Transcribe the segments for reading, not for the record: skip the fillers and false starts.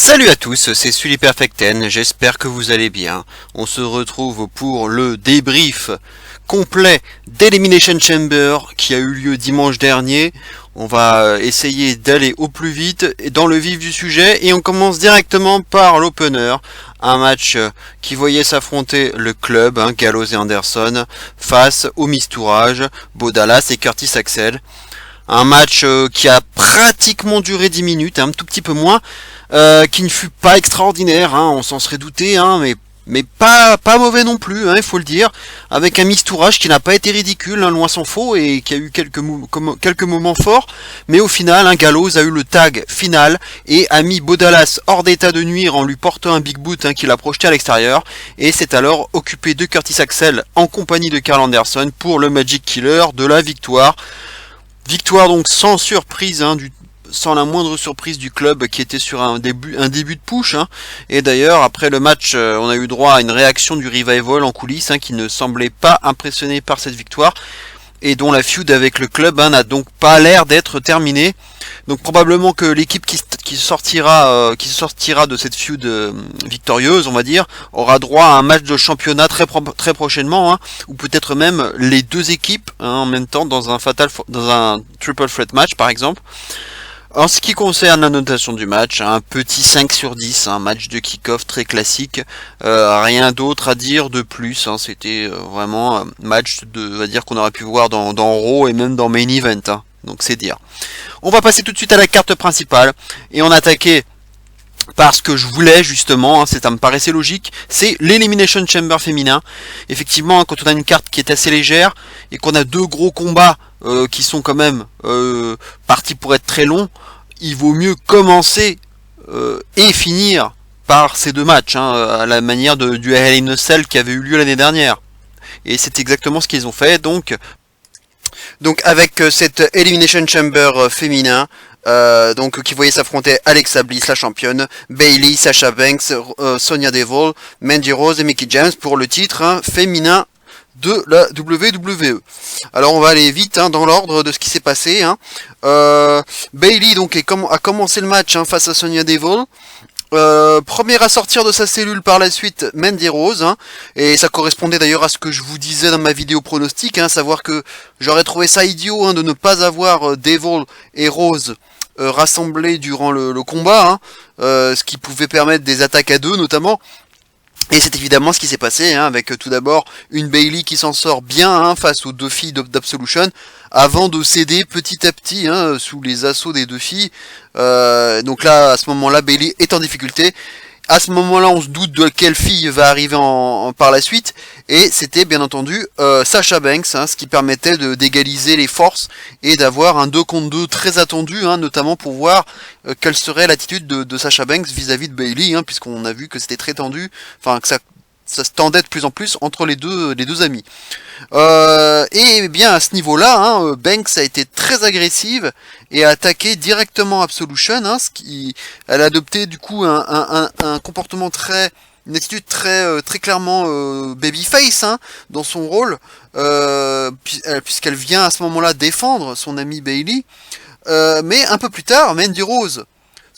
Salut à tous, c'est Sully Perfecten, j'espère que vous allez bien. On se retrouve pour le débrief complet d'Elimination Chamber qui a eu lieu dimanche dernier. On va essayer d'aller au plus vite dans le vif du sujet et on commence directement par l'opener. Un match qui voyait s'affronter le club, Gallows et Anderson, face au Mistourage, Bo Dallas et Curtis Axel. Un match qui a pratiquement duré 10 minutes, un tout petit peu moins, qui ne fut pas extraordinaire, on s'en serait douté, mais pas mauvais non plus, il faut le dire, avec un mistourage qui n'a pas été ridicule, loin s'en faut, et qui a eu quelques moments forts, mais au final, Gallows a eu le tag final, et a mis Bo Dallas hors d'état de nuire en lui portant un big boot qu'il a projeté à l'extérieur, et s'est alors occupé de Curtis Axel en compagnie de Karl Anderson pour le Magic Killer de la victoire. Victoire donc sans surprise, sans la moindre surprise du club qui était sur un début de push. Et d'ailleurs, après le match, on a eu droit à une réaction du Revival en coulisses qui ne semblait pas impressionné par cette victoire et dont la feud avec le club n'a donc pas l'air d'être terminée. Donc probablement que l'équipe qui sortira de cette feud victorieuse, on va dire, aura droit à un match de championnat très prochainement, ou peut-être même les deux équipes en même temps dans un triple threat match par exemple. En ce qui concerne la notation du match, un petit 5 sur 10, un match de kick-off très classique, rien d'autre à dire de plus, c'était vraiment un match on va dire qu'on aurait pu voir dans Raw et même dans Main Event, donc c'est dire. On va passer tout de suite à la carte principale, et on attaquait par ce que je voulais justement, ça me paraissait logique, c'est l'Elimination Chamber féminin. Effectivement, quand on a une carte qui est assez légère, et qu'on a deux gros combats qui sont quand même partis pour être très longs, il vaut mieux commencer et finir par ces deux matchs, à la manière du Hell in a Cell qui avait eu lieu l'année dernière. Et c'est exactement ce qu'ils ont fait, donc avec cette Elimination Chamber féminin, qui voyait s'affronter Alexa Bliss, la championne, Bayley, Sasha Banks, Sonya Deville, Mandy Rose et Mickie James pour le titre féminin de la WWE. Alors on va aller vite dans l'ordre de ce qui s'est passé. Bayley a commencé le match face à Sonya Deville. Première à sortir de sa cellule par la suite, Mandy Rose, et ça correspondait d'ailleurs à ce que je vous disais dans ma vidéo pronostic, savoir que j'aurais trouvé ça idiot de ne pas avoir Deville et Rose rassemblés durant le combat, ce qui pouvait permettre des attaques à deux notamment. Et c'est évidemment ce qui s'est passé, avec tout d'abord une Bayley qui s'en sort bien face aux deux filles d'Absolution, avant de céder petit à petit sous les assauts des deux filles. Donc là, à ce moment-là, Bayley est en difficulté. À ce moment-là, on se doute de quelle fille va arriver par la suite, et c'était bien entendu Sasha Banks, ce qui permettait d'égaliser les forces et d'avoir un 2 contre 2 très attendu, deux pour voir quelle serait l'attitude de Sasha Banks vis-à-vis de Bayley, puisqu'on a vu que c'était très tendu, que ça se tendait de plus en plus entre les deux amis. Et bien à ce niveau-là, Banks a été très agressive et a attaqué directement Absolution, elle a adopté du coup un comportement une attitude très clairement babyface dans son rôle, puisqu'elle vient à ce moment-là défendre son amie Bayley. Mais un peu plus tard, Mandy Rose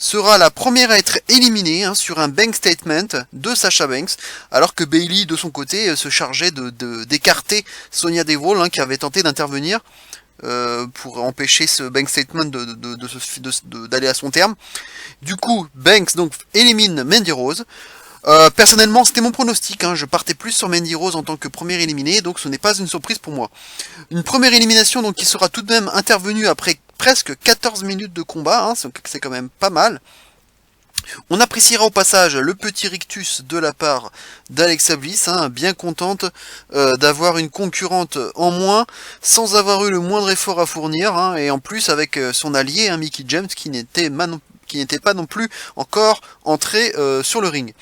sera la première à être éliminée sur un bank statement de Sasha Banks, alors que Bayley de son côté se chargeait d'écarter Sonya Deville, qui avait tenté d'intervenir pour empêcher ce bank statement d'aller à son terme. Du coup, Banks élimine Mandy Rose. Personnellement, c'était mon pronostic, je partais plus sur Mandy Rose en tant que première éliminée, donc ce n'est pas une surprise pour moi. Une première élimination qui sera tout de même intervenue après presque 14 minutes de combat, c'est quand même pas mal. On appréciera au passage le petit rictus de la part d'Alexa Bliss, bien contente d'avoir une concurrente en moins, sans avoir eu le moindre effort à fournir, et en plus avec son allié, Mickie James, qui n'était pas non plus encore entrée sur le ring.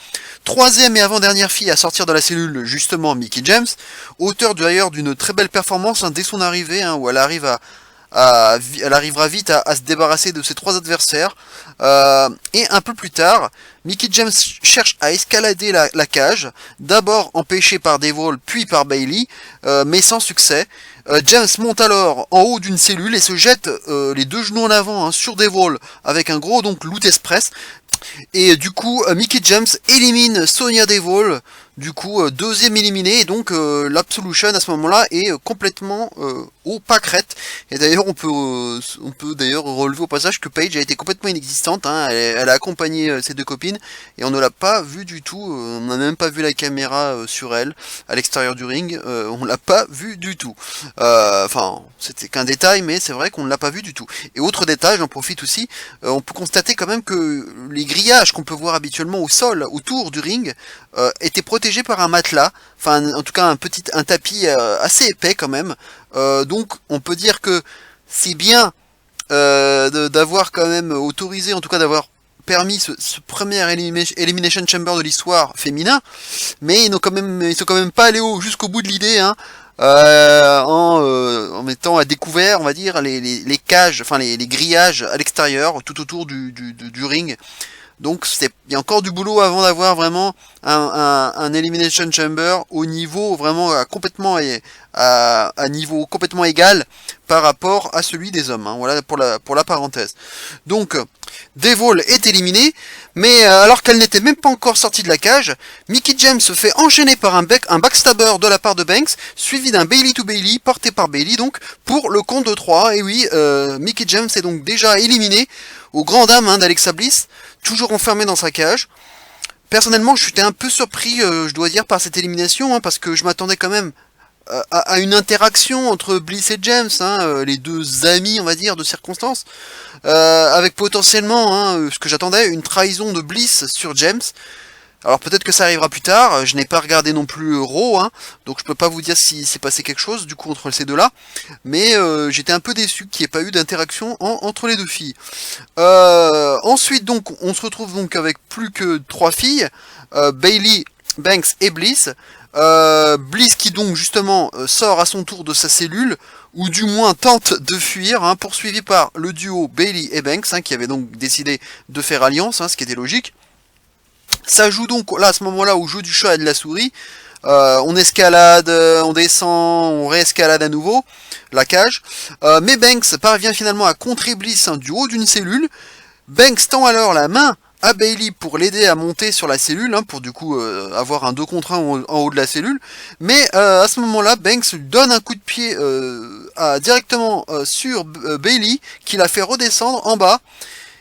Troisième et avant-dernière fille à sortir de la cellule, justement Mickie James, auteur d'ailleurs d'une très belle performance dès son arrivée, où elle arrivera vite à se débarrasser de ses trois adversaires. Et un peu plus tard, Mickie James cherche à escalader la cage, d'abord empêché par Deville puis par Bayley, mais sans succès. James monte alors en haut d'une cellule et se jette les deux genoux en avant sur Deville avec un gros loot express. Et du coup, Mickie James élimine Sonya Deville, du coup deuxième éliminée, et donc l'Absolution à ce moment-là est complètement au pâquerette. Et d'ailleurs on peut d'ailleurs relever au passage que Paige a été complètement inexistante, hein. Elle a accompagné ses deux copines, et on ne l'a pas vu du tout, on n'a même pas vu la caméra sur elle, à l'extérieur du ring, on l'a pas vu du tout. Enfin, c'était qu'un détail, mais c'est vrai qu'on ne l'a pas vu du tout. Et autre détail, j'en profite aussi, on peut constater quand même que les grillages qu'on peut voir habituellement au sol, autour du ring, étaient protégés par un matelas, enfin en tout cas un tapis assez épais quand même. Donc on peut dire que c'est bien d'avoir quand même autorisé, en tout cas d'avoir permis ce premier Elimination Chamber de l'histoire féminin, mais ils sont quand même pas allés jusqu'au bout de l'idée, hein. En mettant à découvert, on va dire, les cages, enfin les grillages à l'extérieur, tout autour du ring. Donc il y a encore du boulot avant d'avoir vraiment un Elimination Chamber au niveau vraiment à niveau complètement égal par rapport à celui des hommes, hein. Voilà pour la parenthèse. Donc Devil est éliminée, mais alors qu'elle n'était même pas encore sortie de la cage, Mickie James se fait enchaîner par un backstabber de la part de Banks, suivi d'un Bayley to Bayley, porté par Bayley donc, pour le compte de 3. Et oui, Mickie James est donc déjà éliminée, aux grandes dames, hein, d'Alexa Bliss, toujours enfermée dans sa cage. Personnellement, j'étais un peu surpris, je dois dire, par cette élimination, hein, parce que je m'attendais quand même à une interaction entre Bliss et James, hein, les deux amis, on va dire, de circonstance, avec potentiellement, hein, ce que j'attendais, une trahison de Bliss sur James. Alors peut-être que ça arrivera plus tard, je n'ai pas regardé non plus Raw, hein, donc je peux pas vous dire si s'est passé quelque chose du coup entre ces deux-là, mais j'étais un peu déçu qu'il n'y ait pas eu d'interaction entre les deux filles. Ensuite donc on se retrouve donc avec plus que 3 filles, Bayley, Banks et Bliss. Bliss qui donc justement sort à son tour de sa cellule, ou du moins tente de fuir, hein, poursuivi par le duo Bayley et Banks, hein, qui avait donc décidé de faire alliance, hein, ce qui était logique. Ça joue donc là à ce moment-là au jeu du chat et de la souris. On escalade, on descend, on réescalade à nouveau la cage. Mais Banks parvient finalement à contrer Bliss, hein, du haut d'une cellule. Banks tend alors la main à Bayley pour l'aider à monter sur la cellule, hein, pour du coup avoir un 2 contre 1 en haut de la cellule. Mais à ce moment-là, Banks donne un coup de pied directement sur Bayley, qui la fait redescendre en bas.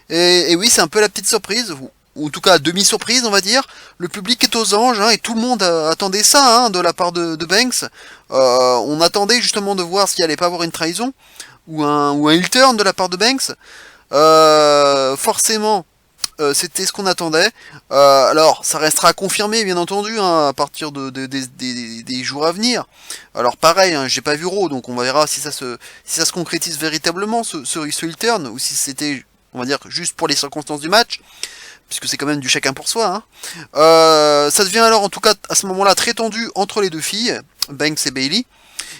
Et oui, c'est un peu la petite surprise, ou en tout cas demi-surprise on va dire. Le public est aux anges, hein, et tout le monde attendait ça, hein, de la part de Banks. On attendait justement de voir s'il allait pas avoir une trahison, ou un heel turn de la part de Banks. Forcément, c'était ce qu'on attendait. Alors ça restera confirmé bien entendu, hein, à partir des jours à venir. Alors pareil, hein, j'ai pas vu Raw, donc on verra si ça se concrétise véritablement ce heel turn, ou si c'était, on va dire, juste pour les circonstances du match, puisque c'est quand même du chacun pour soi, hein. Ça devient alors en tout cas à ce moment-là très tendu entre les deux filles, Banks et Bayley,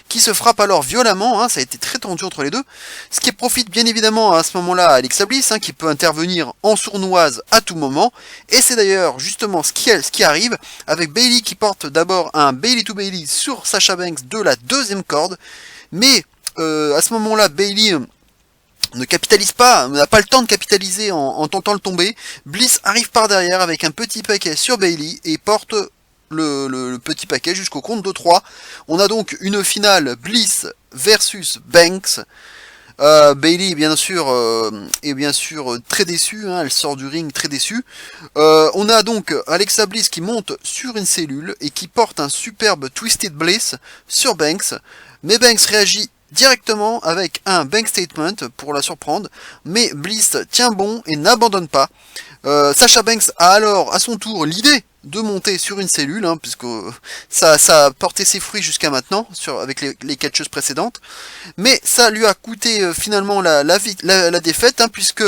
qui se frappent alors violemment, hein, ça a été très tendu entre les deux, ce qui profite bien évidemment à ce moment-là à Alexa Bliss, hein, qui peut intervenir en sournoise à tout moment, et c'est d'ailleurs justement ce qui arrive, avec Bayley qui porte d'abord un Bayley to Bayley sur Sasha Banks de la deuxième corde, mais à ce moment-là Bayley ne capitalise pas, n'a pas le temps de capitaliser en tentant le tomber. Bliss arrive par derrière avec un petit paquet sur Bayley et porte le petit paquet jusqu'au compte de 3. On a donc une finale Bliss versus Banks. Bayley bien sûr est bien sûr très déçue, hein, elle sort du ring très déçue. On a donc Alexa Bliss qui monte sur une cellule et qui porte un superbe Twisted Bliss sur Banks, mais Banks réagit directement avec un bank statement pour la surprendre, mais Bliss tient bon et n'abandonne pas. Sasha Banks a alors à son tour l'idée de monter sur une cellule, hein, puisque ça a porté ses fruits jusqu'à maintenant avec les catcheuses précédentes, mais ça lui a coûté finalement la défaite, hein, puisque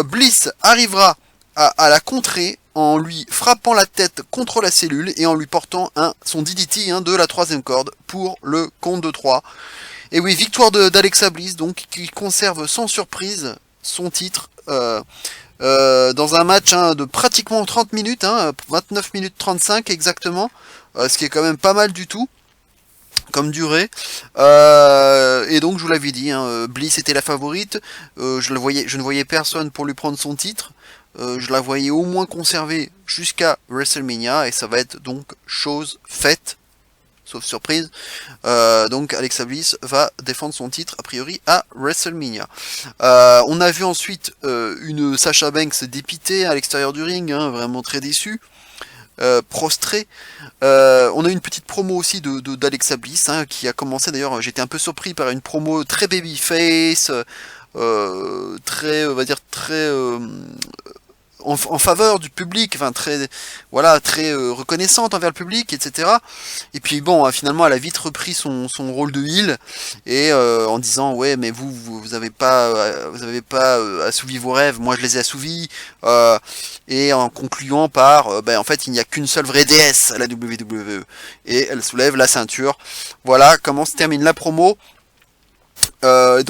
Bliss arrivera à la contrer en lui frappant la tête contre la cellule et en lui portant son DDT, hein, de la troisième corde pour le compte de 3. Et oui, victoire d'Alexa Bliss, donc, qui conserve sans surprise son titre dans un match, hein, de pratiquement 30 minutes, hein, 29 minutes 35 exactement, ce qui est quand même pas mal du tout comme durée. Et donc je vous l'avais dit, hein, Bliss était la favorite, je ne voyais personne pour lui prendre son titre. je la voyais au moins conservée jusqu'à WrestleMania, et ça va être donc chose faite, sauf surprise. Donc Alexa Bliss va défendre son titre a priori à WrestleMania. On a vu ensuite une Sasha Banks dépitée à l'extérieur du ring, hein, vraiment très déçue. Prostré. On a une petite promo aussi d'Alexa Bliss, hein, qui a commencé d'ailleurs, j'étais un peu surpris par une promo très babyface, très, on va dire, très en faveur du public, enfin très, voilà, très reconnaissante envers le public, etc. Et puis bon, finalement, elle a vite repris son rôle de heel, et en disant ouais, mais vous avez pas, assouvi vos rêves, moi je les ai assouvis, et en concluant par, en fait, il n'y a qu'une seule vraie déesse à la WWE, et elle soulève la ceinture. Voilà comment se termine la promo. Voilà,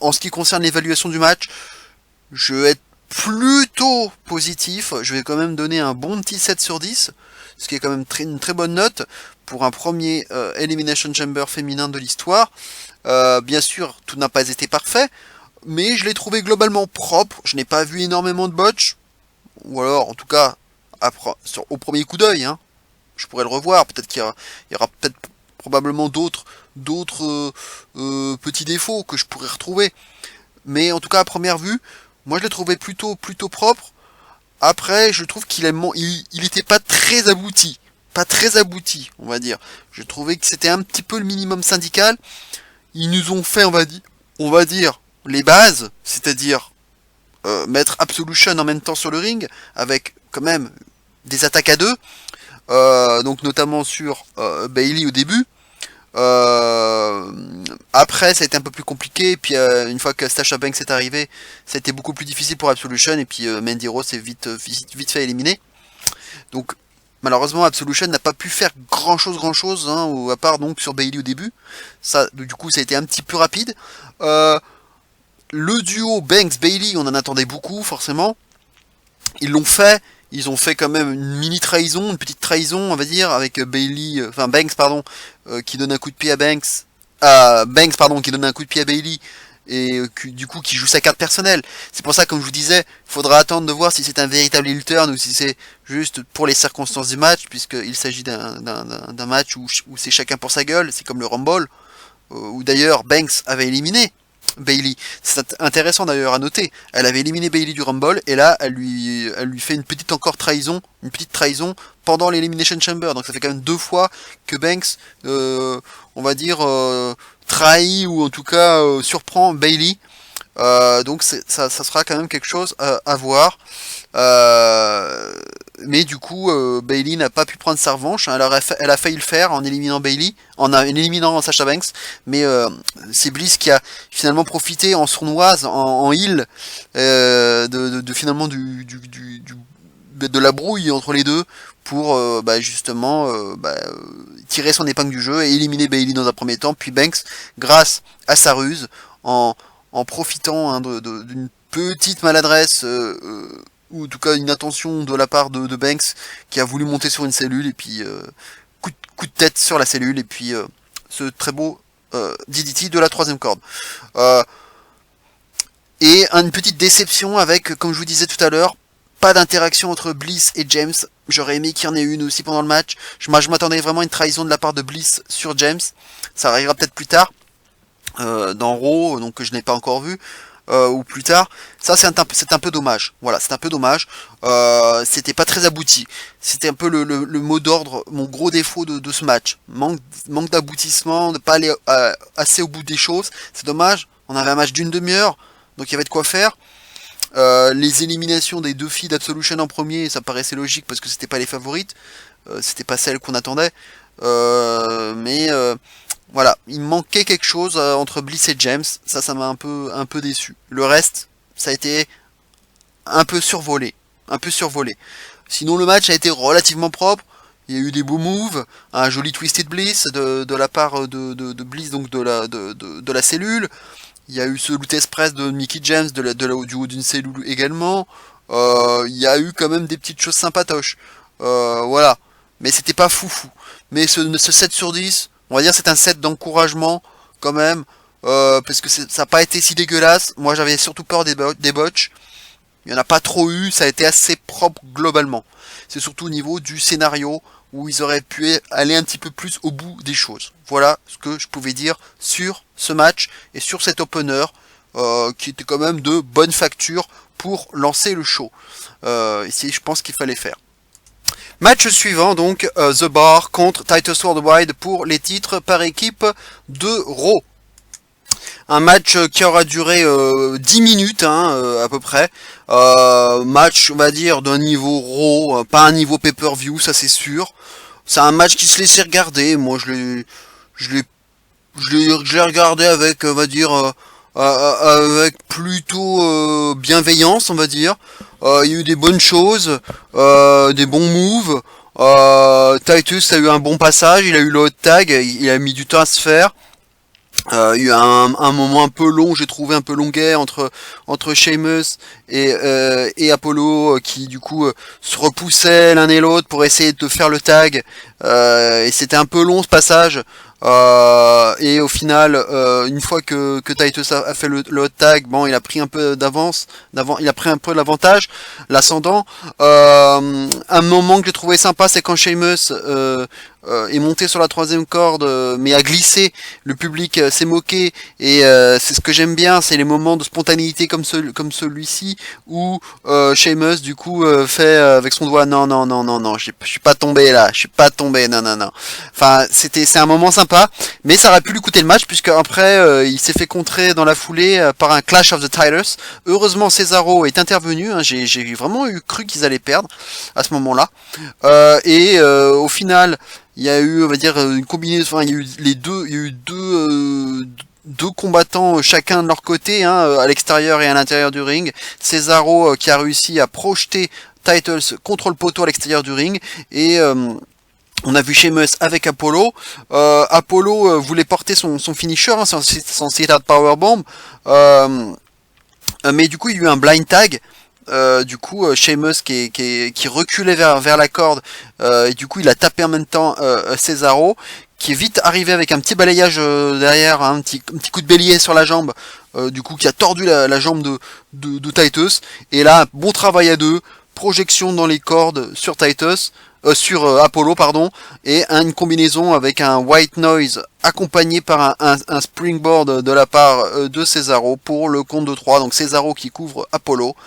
en ce qui concerne l'évaluation du match, je vais être plutôt positif, je vais quand même donner un bon petit 7 sur 10, ce qui est quand même une très bonne note pour un premier Elimination Chamber féminin de l'histoire. Bien sûr, tout n'a pas été parfait, mais je l'ai trouvé globalement propre, je n'ai pas vu énormément de botch, ou alors en tout cas au premier coup d'œil, hein. Je pourrais le revoir, peut-être qu'il y aura peut-être probablement d'autres petits défauts que je pourrais retrouver, mais en tout cas à première vue, moi je l'ai trouvé plutôt propre. Après, je trouve qu'il était pas très abouti. Pas très abouti, on va dire. Je trouvais que c'était un petit peu le minimum syndical. Ils nous ont fait, on va dire, les bases, c'est-à-dire mettre Absolution en même temps sur le ring, avec quand même des attaques à deux, donc notamment sur Bayley au début. Après ça a été un peu plus compliqué, puis une fois que Sasha Banks est arrivé, ça a été beaucoup plus difficile pour Absolution, et puis Mandy Rose s'est vite fait éliminer. Donc malheureusement Absolution n'a pas pu faire grand chose, hein, à part donc sur Bayley au début. Ça, du coup ça a été un petit peu rapide. Le duo Banks-Bayley, on en attendait beaucoup forcément. Ils l'ont fait. Ils ont fait quand même une mini trahison, une petite trahison, on va dire, avec Banks, pardon, qui donne un coup de pied à Banks, pardon, qui donne un coup de pied à Bayley, et du coup qui joue sa carte personnelle. C'est pour ça, comme je vous disais, il faudra attendre de voir si c'est un véritable heel turn ou si c'est juste pour les circonstances du match, puisqu'il s'agit d'un match où c'est chacun pour sa gueule, c'est comme le Rumble, où d'ailleurs Banks avait éliminé Bayley. C'est intéressant d'ailleurs à noter. Elle avait éliminé Bayley du Rumble, et là elle lui fait une petite trahison pendant l'Elimination Chamber. Donc ça fait quand même 2 fois que Banks, on va dire, trahit ou en tout cas surprend Bayley. Donc ça sera quand même quelque chose à voir. Mais du coup, Bayley n'a pas pu prendre sa revanche. Hein. Elle a failli le faire en éliminant Bayley, en éliminant Sasha Banks. Mais c'est Bliss qui a finalement profité en sournoise, en heel, finalement de la brouille entre les deux pour justement tirer son épingle du jeu et éliminer Bayley dans un premier temps. Puis Banks, grâce à sa ruse, en profitant d'une petite maladresse, ou en tout cas une attention de la part de Banks, qui a voulu monter sur une cellule, et puis coup de tête sur la cellule, et puis ce très beau DDT de la 3ème corde. Et une petite déception avec, comme je vous disais tout à l'heure, pas d'interaction entre Bliss et James. J'aurais aimé qu'il y en ait une aussi pendant le match. Je m'attendais vraiment à une trahison de la part de Bliss sur James. Ça arrivera peut-être plus tard, dans Raw, donc que je n'ai pas encore vu, ou plus tard. Ça c'est un peu dommage. Voilà, c'est un peu dommage. C'était pas très abouti. C'était un peu le mot d'ordre, mon gros défaut de ce match. Manque d'aboutissement, de pas aller assez au bout des choses. C'est dommage. On avait un match d'une demi-heure, donc il y avait de quoi faire. Les éliminations des 2 filles d'Absolution en premier, ça paraissait logique parce que c'était pas les favorites, c'était pas celles qu'on attendait, mais voilà, il manquait quelque chose entre Bliss et James, ça m'a un peu déçu. Le reste, ça a été un peu survolé. Sinon le match a été relativement propre. Il y a eu des beaux moves, un joli Twisted Bliss de la part de Bliss, donc de la cellule. Il y a eu ce Loot Express de Mickie James du haut d'une cellule également. Il y a eu quand même des petites choses sympatoches. Voilà. Mais c'était pas foufou. Mais ce 7 sur 10, on va dire c'est un 7 d'encouragement quand même. parce que ça n'a pas été si dégueulasse. Moi j'avais surtout peur des botches. Il n'y en a pas trop eu, ça a été assez propre globalement. C'est surtout au niveau du scénario où ils auraient pu aller un petit peu plus au bout des choses. Voilà ce que je pouvais dire sur ce match et sur cet opener qui était quand même de bonne facture pour lancer le show. Ici je pense qu'il fallait faire. Match suivant donc, The Bar contre Titus Worldwide pour les titres par équipe de Raw. Un match qui aura duré 10 minutes à peu près. Match, on va dire, d'un niveau Raw, pas un niveau pay-per-view, ça c'est sûr. C'est un match qui se laissait regarder. Moi, je l'ai regardé avec, on va dire, avec plutôt bienveillance, on va dire. Il y a eu des bonnes choses, des bons moves. Titus a eu un bon passage, il a eu le hot tag, il a mis du temps à se faire. Il y a eu un moment un peu long, j'ai trouvé un peu longuet entre Sheamus et Apollo qui du coup se repoussaient l'un et l'autre pour essayer de faire le tag et c'était un peu long ce passage et au final une fois que Titus a fait le hot tag, bon il a pris un peu il a pris un peu l'avantage, l'ascendant. Un moment que j'ai trouvé sympa, c'est quand Sheamus est monté sur la troisième corde mais a glissé, le public s'est moqué et c'est ce que j'aime bien, c'est les moments de spontanéité comme celui-ci où Sheamus du coup fait avec son doigt non, je suis pas tombé là, je suis pas tombé, non. Enfin c'est un moment sympa, mais ça aurait pu lui coûter le match puisque après il s'est fait contrer dans la foulée par un Clash of the Titles. Heureusement Cesaro est intervenu, j'ai vraiment cru qu'ils allaient perdre à ce moment-là et au final il y a eu, on va dire, une combinaison. Enfin, il y a eu deux combattants chacun de leur côté, à l'extérieur et à l'intérieur du ring. Cesaro qui a réussi à projeter Titles contre le poteau à l'extérieur du ring et on a vu Sheamus avec Apollo. Apollo voulait porter son finisher, son sit-out powerbomb, mais du coup il y a eu un blind tag. Du coup Sheamus qui reculait vers la corde et du coup il a tapé en même temps Cesaro qui est vite arrivé avec un petit balayage derrière, un petit coup de bélier sur la jambe du coup qui a tordu la jambe de Titus et là bon travail à deux, projection dans les cordes sur Titus sur Apollo pardon et une combinaison avec un white noise accompagné par un springboard de la part de Cesaro pour le compte de 3. Donc Cesaro qui couvre Apollo.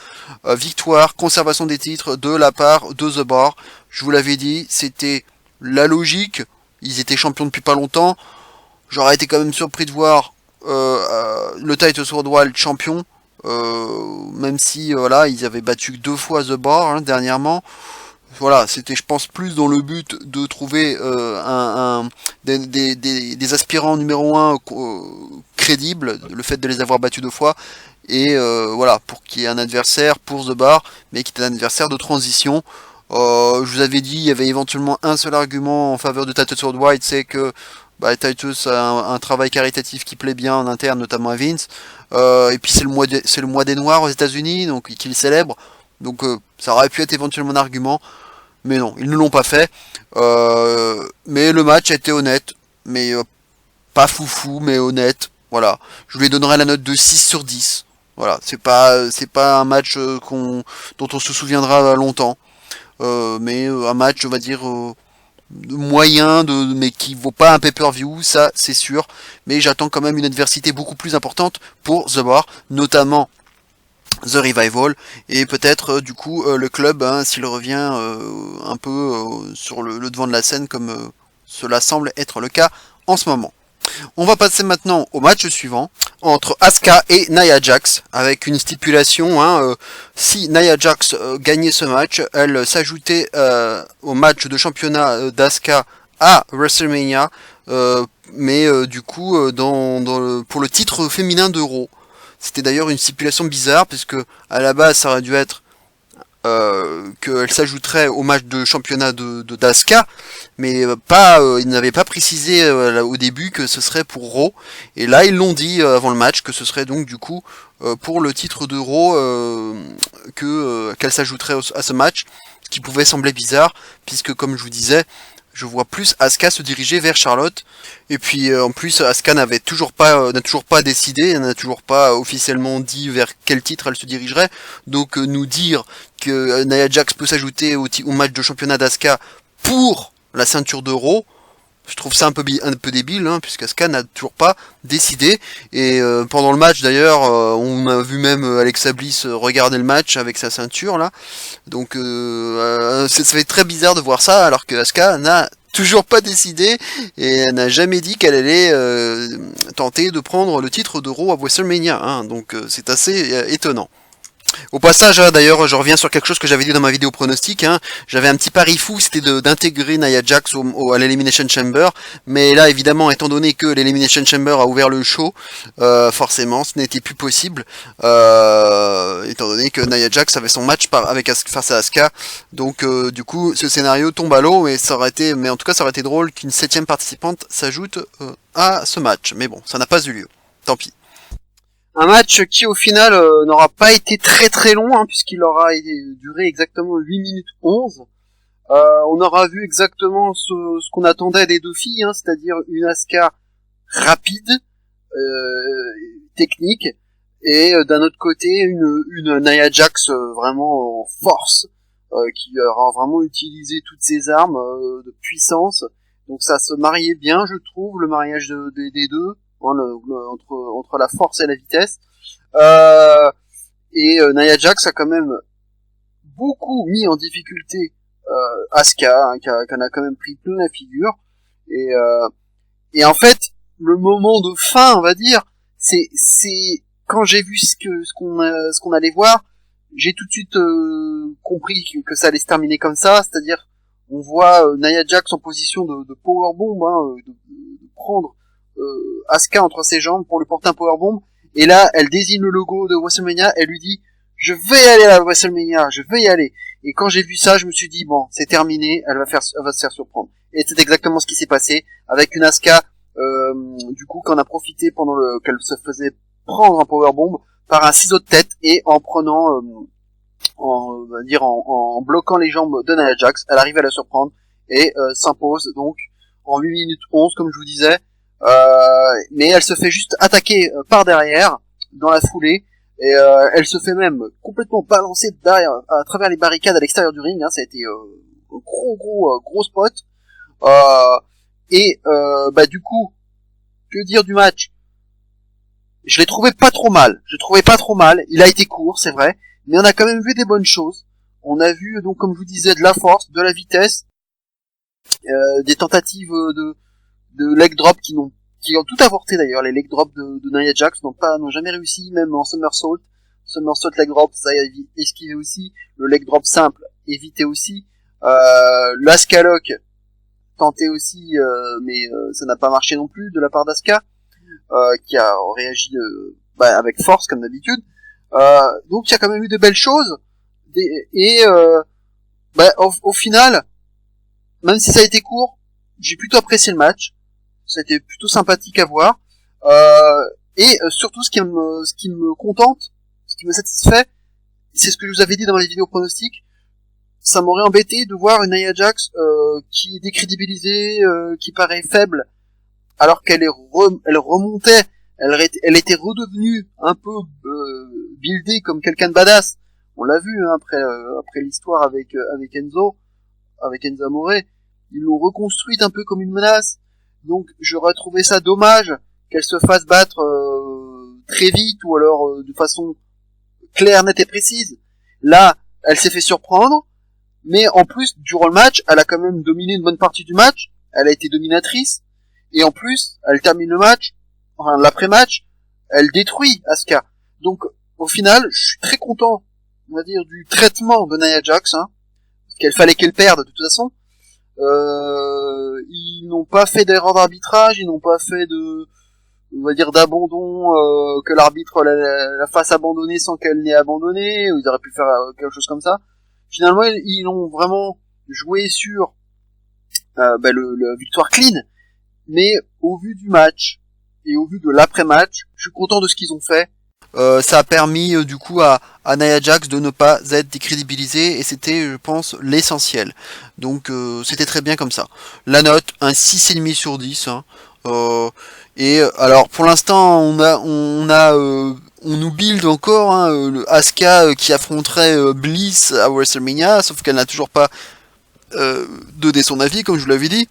Victoire, conservation des titres de la part de The Bar. Je vous l'avais dit, c'était la logique. Ils étaient champions depuis pas longtemps. J'aurais été quand même surpris de voir le Titus Worldwide champion. Même si voilà, ils avaient battu 2 fois The Bar dernièrement. Voilà, c'était je pense plus dans le but de trouver des aspirants numéro 1 crédibles, le fait de les avoir battus 2 fois, et voilà, pour qu'il y ait un adversaire pour The Bar, mais qui était un adversaire de transition. Je vous avais dit, il y avait éventuellement un seul argument en faveur de Titus Worldwide, c'est que Titus a un travail caritatif qui plaît bien en interne, notamment à Vince, et puis c'est le mois des Noirs aux États-Unis, donc qu'il célèbre, donc ça aurait pu être éventuellement un argument. Mais non, ils ne l'ont pas fait. Mais le match a été honnête. Mais pas foufou, mais honnête. Voilà. Je lui donnerai la note de 6 sur 10. Voilà. C'est pas un match dont on se souviendra longtemps. Mais un match, on va dire, moyen, mais qui vaut pas un pay-per-view, ça c'est sûr. Mais j'attends quand même une adversité beaucoup plus importante pour The Bar, notamment The Revival et peut-être du coup le club s'il revient un peu sur le devant de la scène comme cela semble être le cas en ce moment. On va passer maintenant au match suivant entre Asuka et Nia Jax avec une stipulation si Nia Jax gagnait ce match, elle s'ajoutait au match de championnat d'Asuka à WrestleMania mais du coup pour le titre féminin de Raw. C'était d'ailleurs une stipulation bizarre, puisque à la base ça aurait dû être qu'elle s'ajouterait au match de championnat d'Asuka, mais ils n'avaient pas précisé au début que ce serait pour Raw, et là ils l'ont dit avant le match que ce serait donc du coup pour le titre de Raw qu'elle s'ajouterait à ce match, ce qui pouvait sembler bizarre, puisque comme je vous disais, Je vois plus Asuka se diriger vers Charlotte. Et puis en plus, Asuka n'a toujours pas décidé, elle n'a toujours pas officiellement dit vers quel titre elle se dirigerait. Donc nous dire que Nia Jax peut s'ajouter au match de championnat d'Asuka pour la ceinture d'Euro, je trouve ça un peu débile, hein, puisque Asuka n'a toujours pas décidé. Et pendant le match d'ailleurs, on a vu même Alexa Bliss regarder le match avec sa ceinture là. Donc ça fait très bizarre de voir ça, alors que Asuka n'a toujours pas décidé et elle n'a jamais dit qu'elle allait tenter de prendre le titre d'Euro à WrestleMania. Hein, donc c'est assez étonnant. Au passage, d'ailleurs, je reviens sur quelque chose que j'avais dit dans ma vidéo pronostic. Hein. J'avais un petit pari fou, c'était d'intégrer Nia Jax à l'Elimination Chamber. Mais là, évidemment, étant donné que l'Elimination Chamber a ouvert le show, forcément, ce n'était plus possible. Étant donné que Nia Jax avait son match face à Asuka. Donc, du coup, ce scénario tombe à l'eau. Mais en tout cas, ça aurait été drôle qu'une 7ème participante s'ajoute à ce match. Mais bon, ça n'a pas eu lieu. Tant pis. Un match qui au final n'aura pas été très très long, hein, puisqu'il aura duré exactement 8 minutes 11. On aura vu exactement ce qu'on attendait des deux filles, hein, c'est-à-dire une Asuka rapide, technique, et d'un autre côté une Nia Jax vraiment en force, qui aura vraiment utilisé toutes ses armes de puissance. Donc ça se mariait bien, je trouve, le mariage des deux. Entre la force et la vitesse. Nia Jax a quand même beaucoup mis en difficulté Asuka, hein, qui en a quand même pris plein la figure. Et en fait, le moment de fin, on va dire, c'est quand j'ai vu ce qu'on allait voir, j'ai tout de suite compris que ça allait se terminer comme ça, c'est-à-dire on voit Nia Jax en position de powerbomb, hein, de prendre Asuka entre ses jambes pour lui porter un powerbomb, et là elle désigne le logo de WrestleMania, elle lui dit je vais aller à la WrestleMania, je vais y aller. Et quand j'ai vu ça, je me suis dit bon, c'est terminé, elle va se faire surprendre. Et c'est exactement ce qui s'est passé avec une Asuka du coup qu'on a profité pendant qu'elle se faisait prendre un powerbomb par un ciseau de tête, et en prenant en bloquant les jambes de Nia Jax, elle arrive à la surprendre et s'impose donc en 8 minutes 11 comme je vous disais. Mais elle se fait juste attaquer par derrière dans la foulée, et elle se fait même complètement balancer derrière à travers les barricades à l'extérieur du ring, hein. Ça a été un gros spot, du coup, que dire du match? Je l'ai trouvé pas trop mal, il a été court, c'est vrai, mais on a quand même vu des bonnes choses. On a vu, donc comme je vous disais, de la force, de la vitesse, des tentatives de leg drop qui ont tout avorté d'ailleurs. Les leg drops de Nia Jax n'ont jamais réussi, même en somersault leg drop, ça a esquivé aussi. Le leg drop simple, évité aussi. L'Asuka Lock, tenté aussi, mais ça n'a pas marché non plus de la part d'Asuka, qui a réagi avec force comme d'habitude. Donc il y a quand même eu de belles choses, au final, même si ça a été court, j'ai plutôt apprécié le match. Ça a été plutôt sympathique à voir. Surtout, ce qui me contente, ce qui me satisfait, c'est ce que je vous avais dit dans les vidéos pronostiques. Ça m'aurait embêté de voir une Nia Jax qui est décrédibilisée, qui paraît faible, alors qu'elle elle remontait, elle était redevenue un peu buildée comme quelqu'un de badass. On l'a vu, hein, après l'histoire avec Enzo Amore, ils l'ont reconstruite un peu comme une menace. Donc j'aurais trouvé ça dommage qu'elle se fasse battre très vite, ou alors de façon claire, nette et précise. Là, elle s'est fait surprendre, mais en plus, durant le match, elle a quand même dominé une bonne partie du match, elle a été dominatrice, et en plus, elle termine le match, enfin l'après-match, elle détruit Asuka. Donc au final, je suis très content, on va dire, du traitement de Nia Jax, hein, parce qu'il fallait qu'elle perde de toute façon. Ils n'ont pas fait d'erreur d'arbitrage, ils n'ont pas fait on va dire, d'abandon, que l'arbitre la fasse abandonner sans qu'elle n'ait abandonné. Ils auraient pu faire quelque chose comme ça. Finalement, ils ont vraiment joué sur le victoire clean, mais au vu du match et au vu de l'après-match, je suis content de ce qu'ils ont fait. Ça a permis du coup à Nia Jax de ne pas être décrédibilisée, et c'était, je pense, l'essentiel. Donc c'était très bien comme ça. La note, un 6,5 sur 10. Hein. Et alors pour l'instant on nous build encore hein, le Asuka qui affronterait Bliss à WrestleMania, sauf qu'elle n'a toujours pas donné son avis, comme je vous l'avais dit.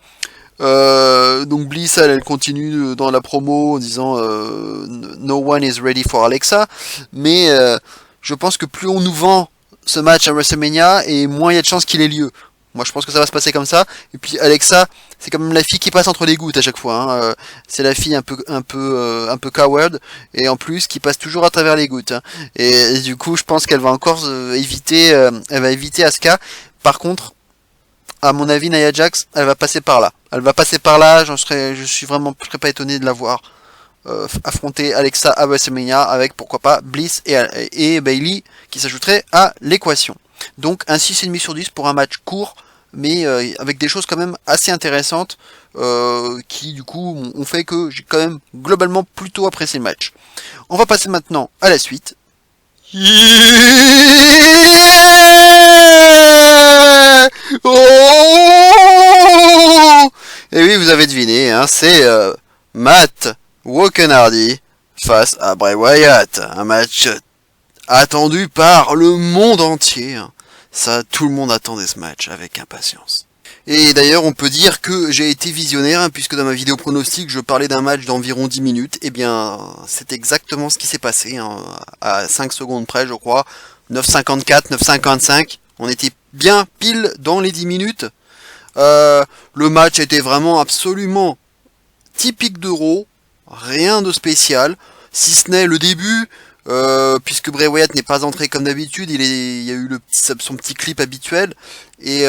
Donc Bliss, elle continue dans la promo en disant No one is ready for Alexa, mais je pense que plus on nous vend ce match à WrestleMania, et moins il y a de chances qu'il ait lieu. Moi je pense que ça va se passer comme ça. Et puis Alexa, c'est quand même la fille qui passe entre les gouttes à chaque fois. Hein. C'est la fille un peu coward, et en plus qui passe toujours à travers les gouttes. Hein. Et du coup je pense qu'elle va encore éviter Asuka. Par contre, à mon avis, Nia Jax, elle va passer par là. Elle va passer par là. Je serais pas étonné de la voir affronter Alexa à WrestleMania avec pourquoi pas Bliss et Bayley qui s'ajouteraient à l'équation. Donc un 6,5 sur 10 pour un match court, mais avec des choses quand même assez intéressantes qui du coup ont fait que j'ai quand même globalement plutôt apprécié le match. On va passer maintenant à la suite. Oh, et oui, vous avez deviné, hein, c'est Matt Woken Hardy face à Bray Wyatt. Un match attendu par le monde entier. Hein. Ça, tout le monde attendait ce match avec impatience. Et d'ailleurs, on peut dire que j'ai été visionnaire, hein, puisque dans ma vidéo pronostic, je parlais d'un match d'environ 10 minutes. Et bien, c'est exactement ce qui s'est passé, hein, à 5 secondes près, je crois. 9,54, 9,55. On était bien pile dans les 10 minutes. Le match était vraiment absolument typique d'Euro. Rien de spécial. Si ce n'est le début... puisque Bray Wyatt n'est pas entré comme d'habitude, il y a eu son petit clip habituel, et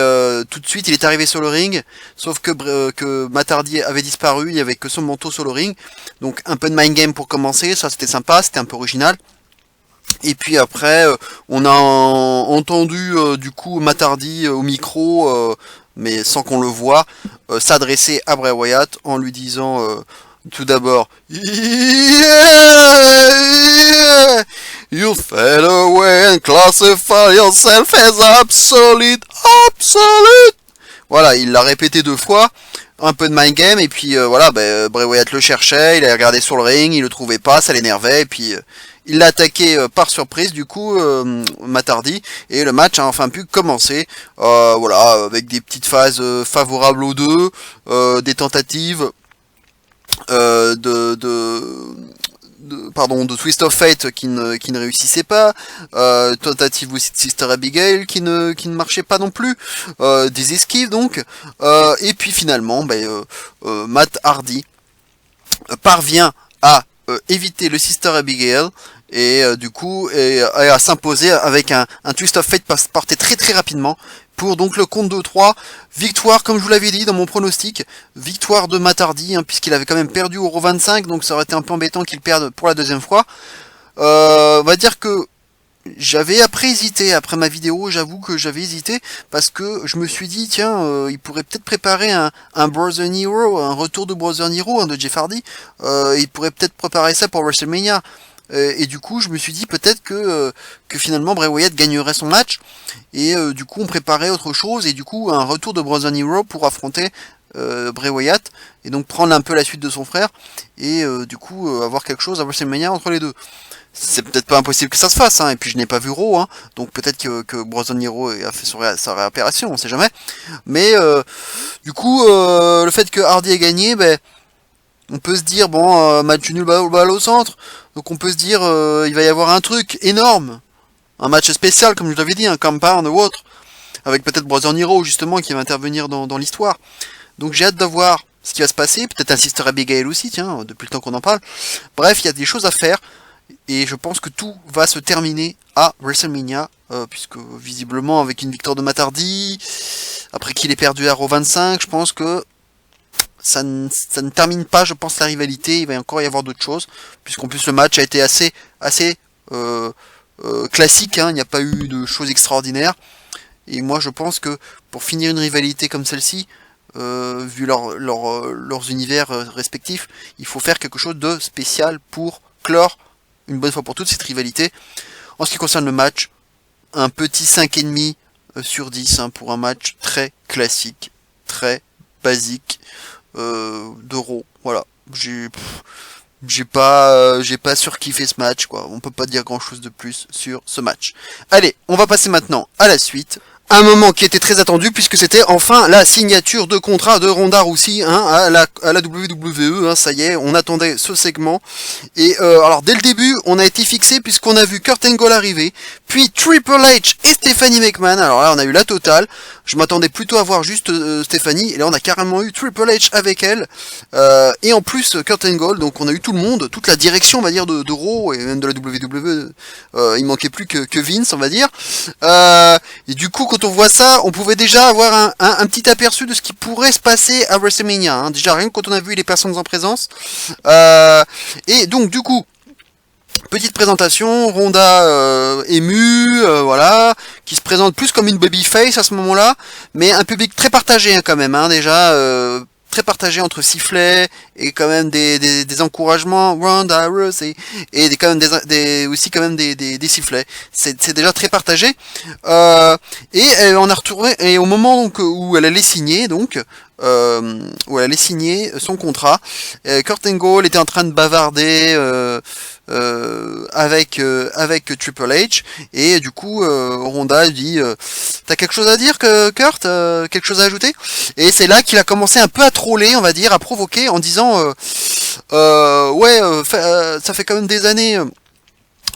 tout de suite il est arrivé sur le ring, sauf que Matt Hardy avait disparu, il n'y avait que son manteau sur le ring, donc un peu de mind game pour commencer, ça c'était sympa, c'était un peu original. Et puis après, on a entendu du coup Matt Hardy au micro, mais sans qu'on le voie, s'adresser à Bray Wyatt en lui disant... tout d'abord, yeah, you fade away and classify yourself as absolute. Voilà, il l'a répété 2 fois, un peu de mind game, et puis voilà, Bray Wyatt le cherchait, il a regardé sur le ring, il le trouvait pas, ça l'énervait, et puis il l'a attaqué par surprise, du coup, Matt Hardy, et le match a enfin pu commencer, voilà, avec des petites phases favorables aux deux, des tentatives de Twist of Fate qui ne réussissait pas, tentative aussi de Sister Abigail qui ne marchait pas non plus, des esquives donc, et puis finalement Matt Hardy parvient à éviter le Sister Abigail, et du coup à s'imposer avec un Twist of Fate porté très très rapidement, pour donc le compte de 3, victoire comme je vous l'avais dit dans mon pronostic, victoire de Matt Hardy, hein, puisqu'il avait quand même perdu au Raw 25, donc ça aurait été un peu embêtant qu'il perde pour la deuxième fois. On va dire que j'avais hésité après ma vidéo, j'avoue que j'avais hésité, parce que je me suis dit, tiens, il pourrait peut-être préparer un Brother Nero, un retour de Brother Nero, hein, de Jeff Hardy, il pourrait peut-être préparer ça pour WrestleMania. Et du coup je me suis dit peut-être que finalement Bray Wyatt gagnerait son match, et du coup on préparait autre chose, et du coup un retour de Brother Nero pour affronter Bray Wyatt, et donc prendre un peu la suite de son frère, et du coup avoir quelque chose à WrestleMania entre les deux. C'est peut-être pas impossible que ça se fasse, hein, et puis je n'ai pas vu Raw, hein, donc peut-être que Brother Nero a fait sa réapparition, on sait jamais, mais du coup le fait que Hardy ait gagné, on peut se dire, bon, match nul balle au centre, donc on peut se dire, il va y avoir un truc énorme, un match spécial, comme je l'avais dit, un compound ou autre, avec peut-être Brother Nero, justement, qui va intervenir dans l'histoire. Donc j'ai hâte de voir ce qui va se passer, peut-être un Sister Abigail aussi, tiens, depuis le temps qu'on en parle. Bref, il y a des choses à faire, et je pense que tout va se terminer à WrestleMania, puisque visiblement, avec une victoire de Matt Hardy, après qu'il ait perdu à Raw 25, je pense que ça ne termine pas, je pense, la rivalité. Il va encore y avoir d'autres choses, puisqu'en plus le match a été assez classique, hein, il n'y a pas eu de choses extraordinaires, et moi je pense que pour finir une rivalité comme celle-ci, vu leurs univers respectifs, il faut faire quelque chose de spécial pour clore une bonne fois pour toutes cette rivalité. En ce qui concerne le match, un petit 5,5 sur 10 hein, pour un match très classique, très basique d'Euro. Voilà, j'ai pas surkiffé ce match, quoi. On peut pas dire grand chose de plus sur ce match. Allez, on va passer maintenant à la suite. Un moment qui était très attendu puisque c'était enfin la signature de contrat de Ronda Rousey hein, à la WWE. Hein, ça y est, on attendait ce segment. Et alors dès le début, on a été fixé puisqu'on a vu Kurt Angle arriver, puis Triple H et Stephanie McMahon. Alors là, on a eu la totale. Je m'attendais plutôt à voir juste Stephanie, et là on a carrément eu Triple H avec elle. Et en plus Kurt Angle, donc on a eu tout le monde, toute la direction, on va dire, de Raw et même de la WWE. Il manquait plus que Vince, on va dire. Et du coup, quand on voit ça, on pouvait déjà avoir un petit aperçu de ce qui pourrait se passer à WrestleMania. Hein. Déjà rien que quand on a vu les personnes en présence. Et donc du coup, petite présentation, Ronda émue, voilà, qui se présente plus comme une babyface à ce moment-là, mais un public très partagé hein, quand même, hein, déjà. Très partagé entre sifflets et quand même des encouragements Ronda Rousey et quand même aussi quand même des sifflets. C'est déjà très partagé. Et on a retrouvé et au moment donc où elle allait signer son contrat, Kurt Angle était en train de bavarder avec Triple H et du coup Ronda dit t'as quelque chose à dire Kurt, quelque chose à ajouter? Et c'est là qu'il a commencé un peu à troller, on va dire, à provoquer en disant ça fait quand même des années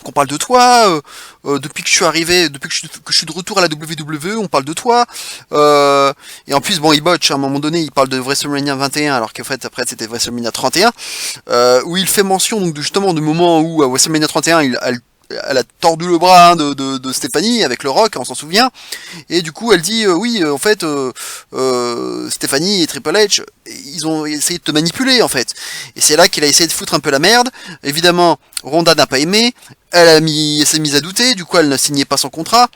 qu'on parle de toi, depuis que je suis arrivé, depuis que je suis de retour à la WWE, on parle de toi, et en plus, bon, il botche, à un moment donné, il parle de WrestleMania 21, alors qu'en fait, après, c'était WrestleMania 31, où il fait mention, donc, justement, du moment où, à WrestleMania 31, elle a tordu le bras hein, de Stephanie avec le Rock, on s'en souvient, et du coup elle dit oui en fait Stephanie et Triple H ils ont essayé de te manipuler en fait, et c'est là qu'il a essayé de foutre un peu la merde. Évidemment Ronda n'a pas aimé, elle s'est mise à douter, du coup elle n'a signé pas son contrat.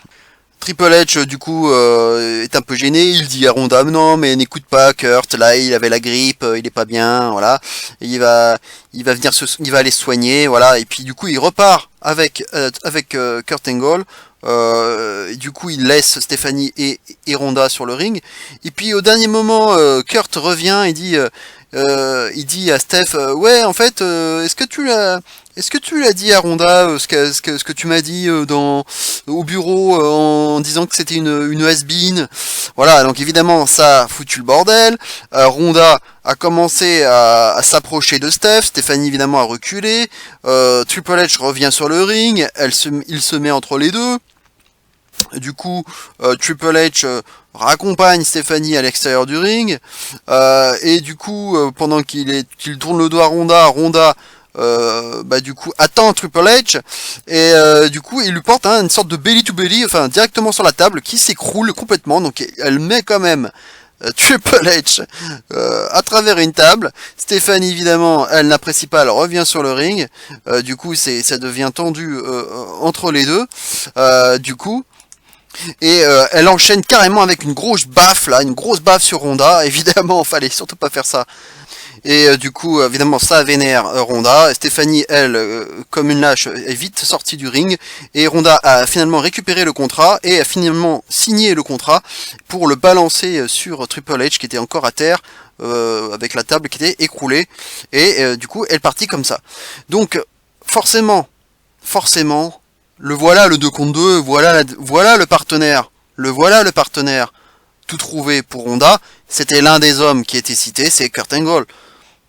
Triple H du coup est un peu gêné, il dit à Ronda non mais n'écoute pas Kurt, là il avait la grippe, il est pas bien, voilà, et il va aller se soigner, voilà, et puis du coup il repart avec Kurt Angle, et du coup il laisse Stephanie et Ronda sur le ring, et puis au dernier moment Kurt revient et dit il dit à Steph ouais en fait est-ce que tu l'as dit à Ronda ce que tu m'as dit au bureau en disant que c'était une has-been. Voilà, donc évidemment ça a foutu le bordel. Ronda a commencé à s'approcher de Steph, Stéphanie évidemment a reculé, Triple H revient sur le ring, il se met entre les deux. Du coup, Triple H raccompagne Stephanie à l'extérieur du ring, et du coup, pendant qu'il tourne le dos à Ronda du coup attend Triple H, et du coup il lui porte une sorte de belly to belly, enfin directement sur la table, qui s'écroule complètement. Donc elle met quand même Triple H à travers une table. Stéphanie évidemment elle n'apprécie pas, elle revient sur le ring, du coup ça devient tendu entre les deux, du coup. Et elle enchaîne carrément avec une grosse baffe sur Ronda. Évidemment, fallait surtout pas faire ça. Et du coup, évidemment, ça vénère Ronda. Stéphanie, elle, comme une lâche, est vite sortie du ring. Et Ronda a finalement récupéré le contrat et a finalement signé le contrat pour le balancer sur Triple H qui était encore à terre, avec la table qui était écroulée. Et du coup, elle partit comme ça. Donc, forcément, le voilà le 2 contre 2, voilà le partenaire. Le partenaire tout trouvé pour Ronda. C'était l'un des hommes qui était cité, c'est Kurt Angle.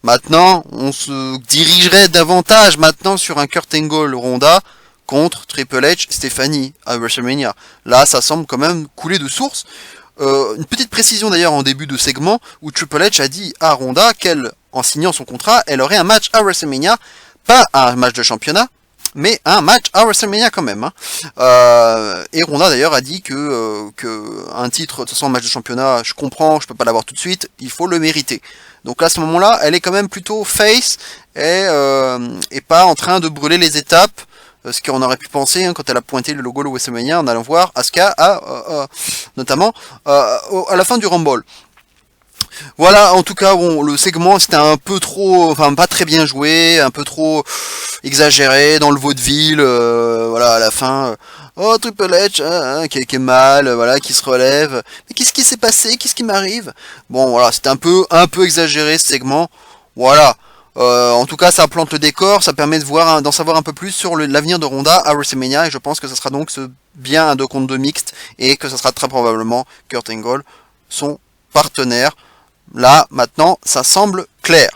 Maintenant, on se dirigerait davantage maintenant sur un Kurt Angle Ronda contre Triple H Stephanie à WrestleMania. Là, ça semble quand même couler de source. Une petite précision d'ailleurs en début de segment où Triple H a dit à Ronda qu'elle, en signant son contrat, elle aurait un match à WrestleMania, pas un match de championnat, mais un match à WrestleMania quand même. Hein. Et Ronda d'ailleurs a dit que un titre, de toute façon un match de championnat, je comprends, je peux pas l'avoir tout de suite, il faut le mériter. Donc à ce moment-là, elle est quand même plutôt face et pas en train de brûler les étapes, ce qu'on aurait pu penser hein, quand elle a pointé le logo de WrestleMania en allant voir Asuka notamment à la fin du Rumble. Voilà, en tout cas, bon, le segment c'était un peu trop, enfin pas très bien joué, un peu trop exagéré dans le vaudeville, voilà, à la fin, oh Triple H, qui est mal, voilà, qui se relève, mais qu'est-ce qui s'est passé, qu'est-ce qui m'arrive? Bon, voilà, c'était un peu exagéré ce segment, voilà. En tout cas, ça plante le décor, ça permet de voir, d'en savoir un peu plus sur l'avenir de Ronda à WrestleMania, et je pense que ce sera donc bien un 2 contre 2 mixte, et que ce sera très probablement Kurt Angle, son partenaire. Là, maintenant, ça semble clair.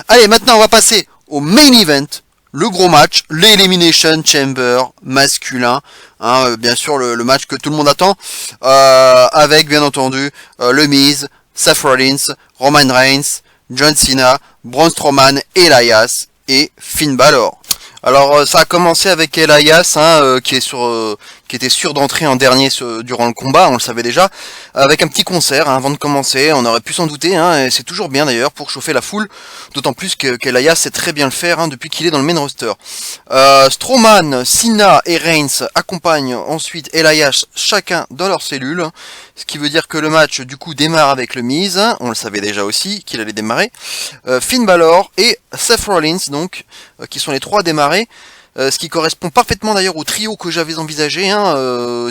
Allez, maintenant, on va passer au main event, le gros match, l'Elimination Chamber masculin. Hein, bien sûr, le match que tout le monde attend, avec, bien entendu, le Miz, Seth Rollins, Roman Reigns, John Cena, Braun Strowman, Elias et Finn Balor. Alors ça a commencé avec Elias, qui était sûr d'entrer en dernier durant le combat, on le savait déjà, avec un petit concert avant de commencer, on aurait pu s'en douter, et c'est toujours bien d'ailleurs pour chauffer la foule, d'autant plus qu'Elias sait très bien le faire depuis qu'il est dans le main roster. Strowman, Cena et Reigns accompagnent ensuite Elias chacun dans leur cellule, ce qui veut dire que le match du coup démarre avec le Miz, on le savait déjà aussi qu'il allait démarrer, Finn Balor et Seth Rollins donc, qui sont les trois démarrés. Ce qui correspond parfaitement d'ailleurs au trio que j'avais envisagé,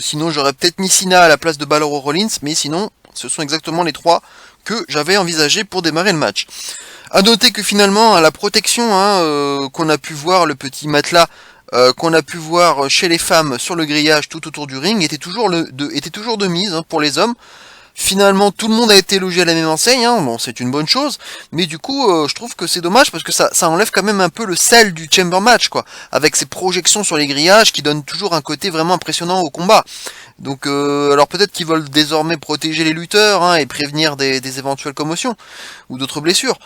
sinon j'aurais peut-être mis Cena à la place de Balor ou Rollins, mais sinon ce sont exactement les trois que j'avais envisagé pour démarrer le match. A noter que finalement la protection qu'on a pu voir, le petit matelas qu'on a pu voir chez les femmes sur le grillage tout autour du ring était toujours de mise pour les hommes. Finalement, tout le monde a été logé à la même enseigne, bon, c'est une bonne chose, mais du coup, je trouve que c'est dommage parce que ça enlève quand même un peu le sel du Chamber Match, quoi, avec ces projections sur les grillages qui donnent toujours un côté vraiment impressionnant au combat. Donc, alors peut-être qu'ils veulent désormais protéger les lutteurs et prévenir des éventuelles commotions ou d'autres blessures.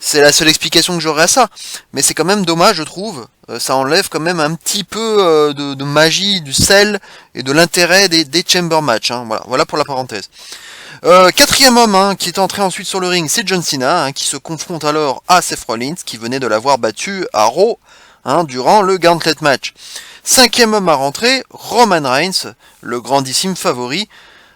C'est la seule explication que j'aurais à ça, mais c'est quand même dommage, je trouve. Ça enlève quand même un petit peu de magie, du sel et de l'intérêt des Chamber Match. Voilà pour la parenthèse. Quatrième homme qui est entré ensuite sur le ring, c'est John Cena, qui se confronte alors à Seth Rollins, qui venait de l'avoir battu à Raw durant le Gauntlet Match. Cinquième homme à rentrer, Roman Reigns, le grandissime favori.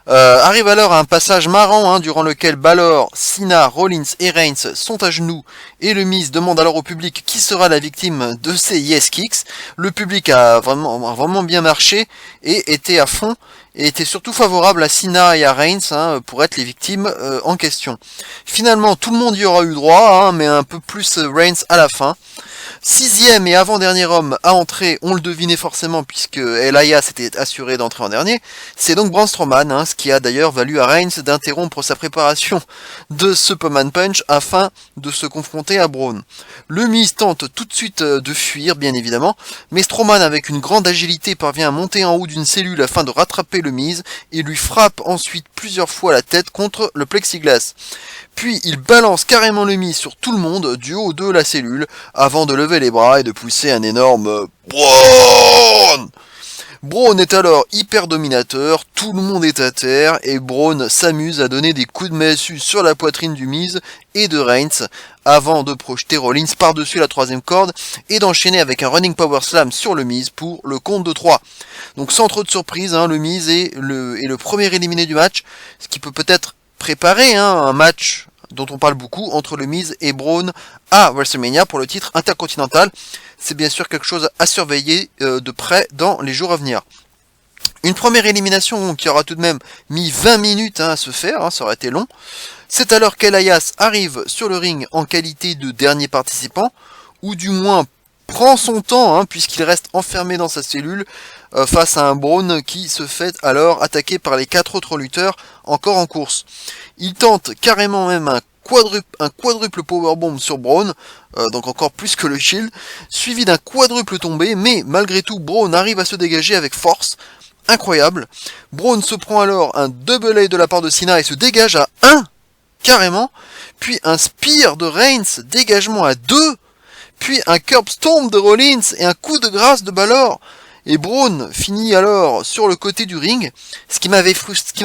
Arrive alors un passage marrant durant lequel Balor, Cena, Rollins et Reigns sont à genoux et le Miz demande alors au public qui sera la victime de ces Yes Kicks. Le public a vraiment bien marché et était à fond et était surtout favorable à Cena et à Reigns pour être les victimes en question. Finalement tout le monde y aura eu droit, mais un peu plus Reigns à la fin. Sixième et avant-dernier homme à entrer, on le devinait forcément puisque Elias était assuré d'entrer en dernier, c'est donc Braun Strowman, ce qui a d'ailleurs valu à Reigns d'interrompre sa préparation de Superman Punch afin de se confronter à Braun. Le Miz tente tout de suite de fuir, bien évidemment, mais Strowman avec une grande agilité parvient à monter en haut d'une cellule afin de rattraper le Miz et lui frappe ensuite plusieurs fois la tête contre le plexiglas. Puis il balance carrément le Miz sur tout le monde du haut de la cellule avant de lever les bras et de pousser un énorme Braun. Braun est alors hyper dominateur, tout le monde est à terre et Braun s'amuse à donner des coups de massue sur la poitrine du Miz et de Reigns avant de projeter Rollins par-dessus la troisième corde et d'enchaîner avec un running power slam sur le Miz pour le compte de 3. Donc sans trop de surprise, le Miz est le premier éliminé du match, ce qui peut peut-être préparer un match dont on parle beaucoup entre le Miz et Braun à WrestleMania pour le titre intercontinental. C'est bien sûr quelque chose à surveiller de près dans les jours à venir. Une première élimination qui aura tout de même mis 20 minutes à se faire, ça aurait été long. C'est alors qu'Elias arrive sur le ring en qualité de dernier participant, ou du moins prend son temps puisqu'il reste enfermé dans sa cellule face à un Braun qui se fait alors attaquer par les 4 autres lutteurs encore en course. Il tente carrément même un quadruple powerbomb sur Braun, donc encore plus que le Shield, suivi d'un quadruple tombé, mais malgré tout Braun arrive à se dégager avec force, incroyable. Braun se prend alors un double A de la part de Cena et se dégage à 1, carrément, puis un spear de Reigns, dégagement à 2, puis un curb stomp de Rollins et un coup de grâce de Balor. Et Braun finit alors sur le côté du ring, ce qui m'a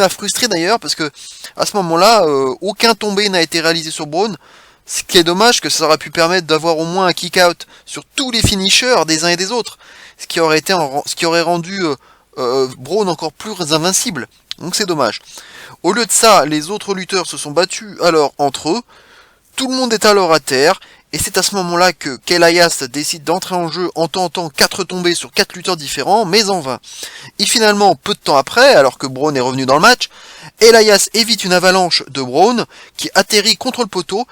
frustré d'ailleurs, parce que à ce moment-là, aucun tombé n'a été réalisé sur Braun, ce qui est dommage, que ça aurait pu permettre d'avoir au moins un kick-out sur tous les finishers des uns et des autres, ce qui aurait rendu Braun encore plus invincible. Donc c'est dommage. Au lieu de ça, les autres lutteurs se sont battus alors entre eux. Tout le monde est alors à terre. Et c'est à ce moment-là que Elias décide d'entrer en jeu en tentant 4 tombées sur 4 lutteurs différents, mais en vain. Et finalement, peu de temps après, alors que Braun est revenu dans le match, Elias évite une avalanche de Braun qui atterrit contre le poteau.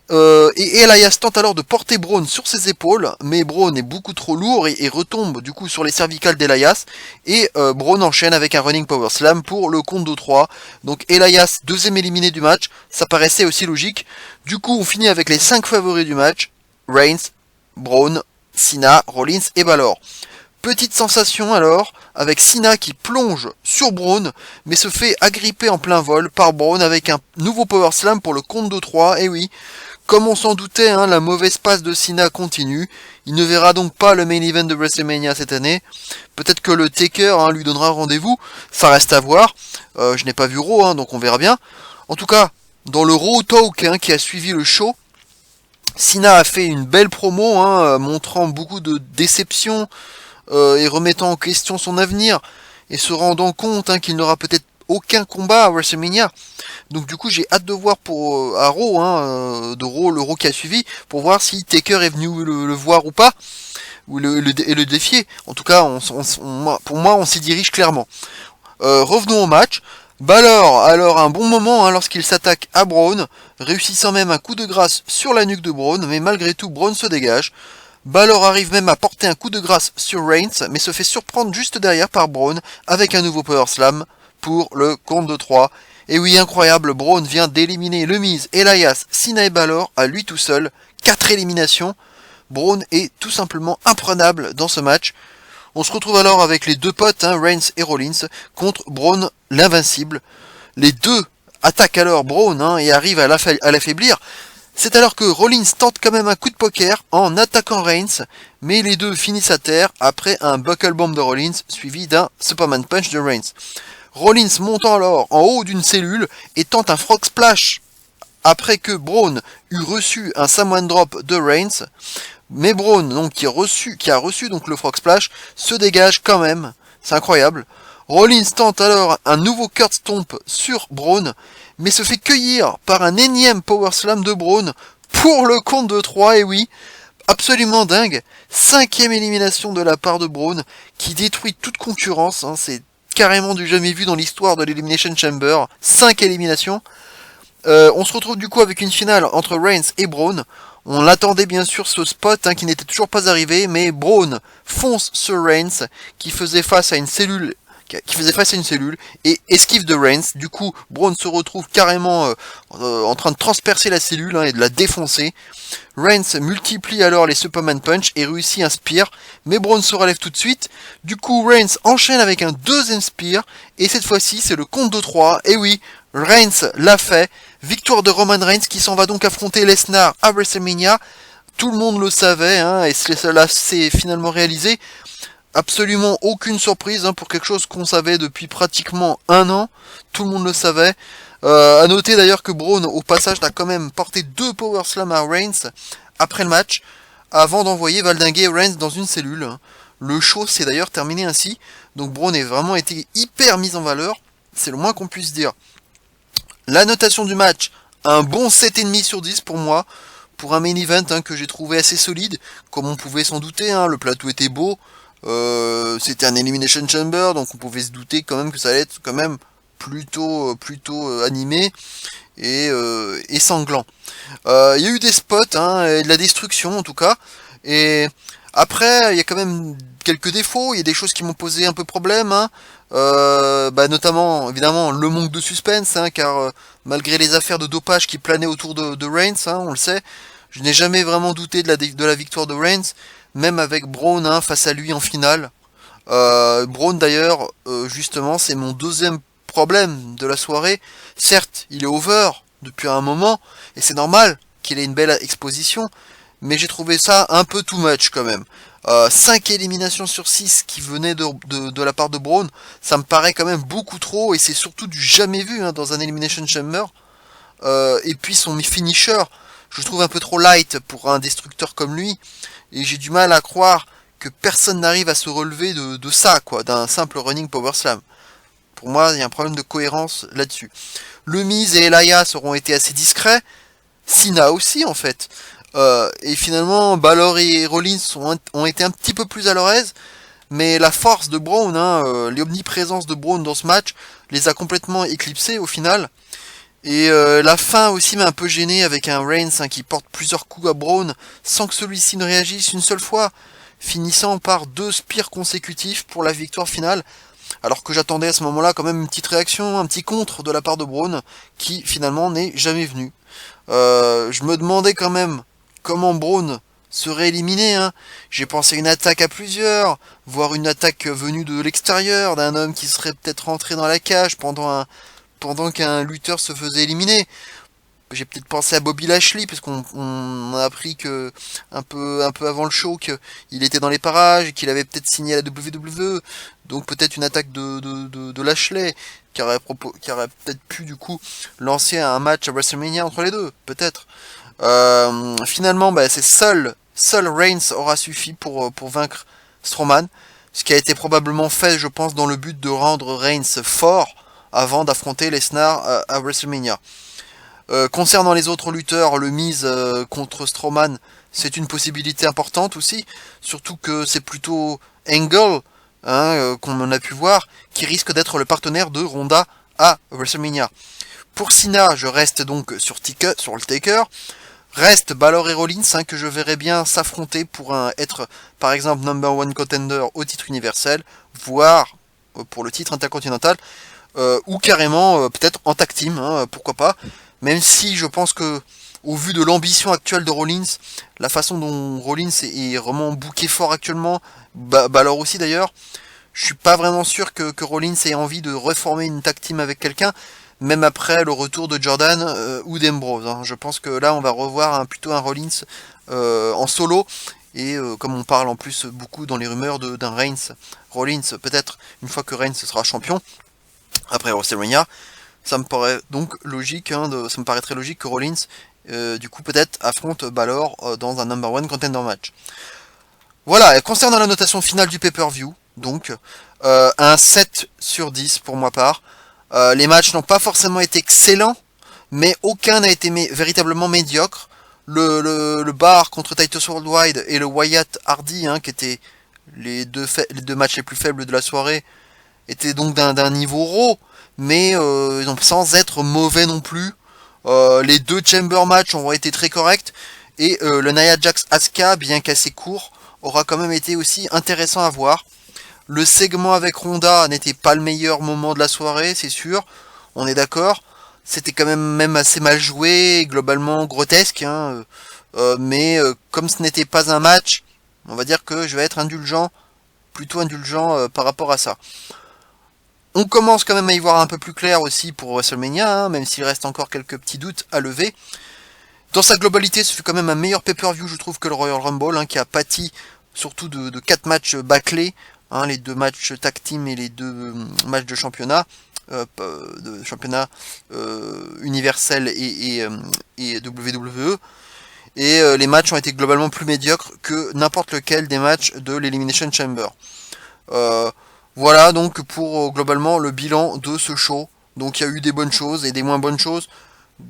Et Elias tente alors de porter Braun sur ses épaules, mais Braun est beaucoup trop lourd et retombe du coup sur les cervicales d'Elias. Et Braun enchaîne avec un running power slam pour le compte de 3. Donc Elias, deuxième éliminé du match, ça paraissait aussi logique. Du coup, on finit avec les 5 favoris du match: Reigns, Braun, Cena, Rollins et Balor. Petite sensation alors, avec Cena qui plonge sur Braun, mais se fait agripper en plein vol par Braun avec un nouveau power slam pour le compte de 3. Et oui, comme on s'en doutait, hein, la mauvaise passe de Cena continue. Il ne verra donc pas le main event de WrestleMania cette année. Peut-être que le Taker lui donnera rendez-vous. Ça reste à voir. Je n'ai pas vu Raw, donc on verra bien. En tout cas, dans le Raw Talk qui a suivi le show, Cena a fait une belle promo, montrant beaucoup de déception et remettant en question son avenir. Et se rendant compte qu'il n'aura peut-être aucun combat à WrestleMania. Donc du coup j'ai hâte de voir pour à Raw, le Raw qui a suivi, pour voir si Taker est venu le voir ou pas, ou le défier. En tout cas, pour moi on s'y dirige clairement. Revenons au match. Balor a alors un bon moment lorsqu'il s'attaque à Braun, réussissant même un coup de grâce sur la nuque de Braun, mais malgré tout Braun se dégage. Balor arrive même à porter un coup de grâce sur Reigns, mais se fait surprendre juste derrière par Braun avec un nouveau power slam pour le compte de 3. Et oui, incroyable, Braun vient d'éliminer le Miz, Elias, Cena et Balor à lui tout seul. 4 éliminations. Braun est tout simplement imprenable dans ce match. On se retrouve alors avec les deux potes, Reigns et Rollins, contre Braun l'invincible. Les deux attaquent alors Braun et arrivent à l'affaiblir. C'est alors que Rollins tente quand même un coup de poker en attaquant Reigns, mais les deux finissent à terre après un buckle bomb de Rollins suivi d'un Superman Punch de Reigns. Rollins monte alors en haut d'une cellule et tente un frog splash après que Braun eut reçu un Samoan drop de Reigns, mais Braun donc, qui a reçu donc le frog splash se dégage quand même, c'est incroyable. Rollins tente alors un nouveau Kurt Stomp sur Braun, mais se fait cueillir par un énième power slam de Braun pour le compte de 3. Et oui, absolument dingue, 5e élimination de la part de Braun qui détruit toute concurrence, c'est carrément du jamais vu dans l'histoire de l'Elimination Chamber. 5 éliminations. On se retrouve du coup avec une finale entre Reigns et Braun. On l'attendait bien sûr ce spot qui n'était toujours pas arrivé, mais Braun fonce sur Reigns qui faisait face à une cellule et esquive de Reigns. Du coup, Braun se retrouve carrément en train de transpercer la cellule et de la défoncer. Reigns multiplie alors les Superman Punch et réussit un spear, mais Braun se relève tout de suite. Du coup, Reigns enchaîne avec un deuxième spear, et cette fois-ci, c'est le compte de 3. Et oui, Reigns l'a fait. Victoire de Roman Reigns qui s'en va donc affronter Lesnar à WrestleMania. Tout le monde le savait, et cela s'est finalement réalisé. Absolument aucune surprise pour quelque chose qu'on savait depuis pratiquement un an. Tout le monde le savait. À noter d'ailleurs que Braun au passage a quand même porté 2 power slam à Reigns après le match, avant d'envoyer valdinguer Reigns dans une cellule. Le show s'est d'ailleurs terminé ainsi, donc Braun a vraiment été hyper mis en valeur, c'est le moins qu'on puisse dire. La notation du match, un bon 7,5 sur 10 pour moi, pour un main event que j'ai trouvé assez solide, comme on pouvait s'en douter, le plateau était beau, c'était un Elimination Chamber, donc on pouvait se douter quand même que ça allait être quand même plutôt animé et sanglant. Il y a eu des spots, et de la destruction en tout cas, et après il y a quand même quelques défauts, il y a des choses qui m'ont posé un peu problème, notamment évidemment le manque de suspense, car malgré les affaires de dopage qui planaient autour de Reigns, on le sait, je n'ai jamais vraiment douté de la victoire de Reigns, même avec Braun face à lui en finale. Braun d'ailleurs, justement, c'est mon deuxième problème de la soirée. Certes, il est over depuis un moment, et c'est normal qu'il ait une belle exposition, mais j'ai trouvé ça un peu too much quand même. 5 éliminations sur 6 qui venaient de la part de Braun, ça me paraît quand même beaucoup trop, et c'est surtout du jamais vu dans un Elimination Chamber. Et puis son finisher, je le trouve un peu trop light pour un destructeur comme lui, et j'ai du mal à croire que personne n'arrive à se relever de ça, d'un simple running power slam. Pour moi, il y a un problème de cohérence là-dessus. Le Miz et Elias auront été assez discrets. Cena aussi, en fait. Et finalement, Balor et Rollins ont été un petit peu plus à leur aise. Mais la force de Braun, l'omniprésence de Braun dans ce match, les a complètement éclipsés au final. Et la fin aussi m'a un peu gêné avec un Reigns qui porte plusieurs coups à Braun sans que celui-ci ne réagisse une seule fois, finissant par 2 spears consécutifs pour la victoire finale. Alors que j'attendais à ce moment-là quand même une petite réaction, un petit contre de la part de Braun, qui finalement n'est jamais venu. Je me demandais quand même comment Braun serait éliminé. J'ai pensé une attaque à plusieurs, voire une attaque venue de l'extérieur, d'un homme qui serait peut-être rentré dans la cage pendant qu'un lutteur se faisait éliminer. J'ai peut-être pensé à Bobby Lashley, parce qu'on a appris que un peu avant le show qu'il était dans les parages, qu'il avait peut-être signé à la WWE, donc peut-être une attaque de Lashley, qui aurait peut-être pu du coup lancer un match à WrestleMania entre les deux, peut-être. Finalement, c'est seul Reigns aura suffi pour vaincre Strowman, ce qui a été probablement fait, je pense, dans le but de rendre Reigns fort avant d'affronter Lesnar à WrestleMania. Concernant les autres lutteurs, le Miz contre Strowman, c'est une possibilité importante aussi, surtout que c'est plutôt Angle, qu'on a pu voir, qui risque d'être le partenaire de Ronda à WrestleMania. Pour Cena, je reste donc sur le Taker. Reste Balor et Rollins, que je verrais bien s'affronter pour être, par exemple, number one contender au titre universel, voire pour le titre intercontinental, ou carrément peut-être en tag team, pourquoi pas. Même si je pense que, au vu de l'ambition actuelle de Rollins, la façon dont Rollins est vraiment booké fort actuellement, Balor aussi d'ailleurs, je suis pas vraiment sûr que Rollins ait envie de reformer une tag team avec quelqu'un, même après le retour de Jordan ou d'Ambrose. Je pense que là on va revoir plutôt un Rollins en solo, et comme on parle en plus beaucoup dans les rumeurs d'un Rollins peut-être une fois que Reigns sera champion, après WrestleMania, ça me paraît donc logique, ça me paraît très logique que Rollins, du coup peut-être affronte Balor dans un number one contender match. Voilà, et concernant la notation finale du pay-per-view, donc un 7 sur 10 pour ma part. Les matchs n'ont pas forcément été excellents, mais aucun n'a été véritablement médiocre. Le Bar contre Titus Worldwide et le Wyatt Hardy, qui étaient les deux matchs les plus faibles de la soirée, étaient donc d'un niveau raw, mais sans être mauvais non plus. Les 2 Chamber matchs ont été très corrects, et le Nia Jax Asuka, bien qu'assez court, aura quand même été aussi intéressant à voir. Le segment avec Ronda n'était pas le meilleur moment de la soirée, c'est sûr, on est d'accord. C'était quand même assez mal joué, globalement grotesque, mais comme ce n'était pas un match, on va dire que je vais être plutôt indulgent par rapport à ça. On commence quand même à y voir un peu plus clair aussi pour WrestleMania, même s'il reste encore quelques petits doutes à lever. Dans sa globalité, ce fut quand même un meilleur pay-per-view, je trouve, que le Royal Rumble, qui a pâti surtout de 4 matchs bâclés, les 2 matchs tag team et les 2 matchs de championnat, universel et WWE. Et les matchs ont été globalement plus médiocres que n'importe lequel des matchs de l'Elimination Chamber. Voilà donc pour globalement le bilan de ce show. Donc il y a eu des bonnes choses et des moins bonnes choses.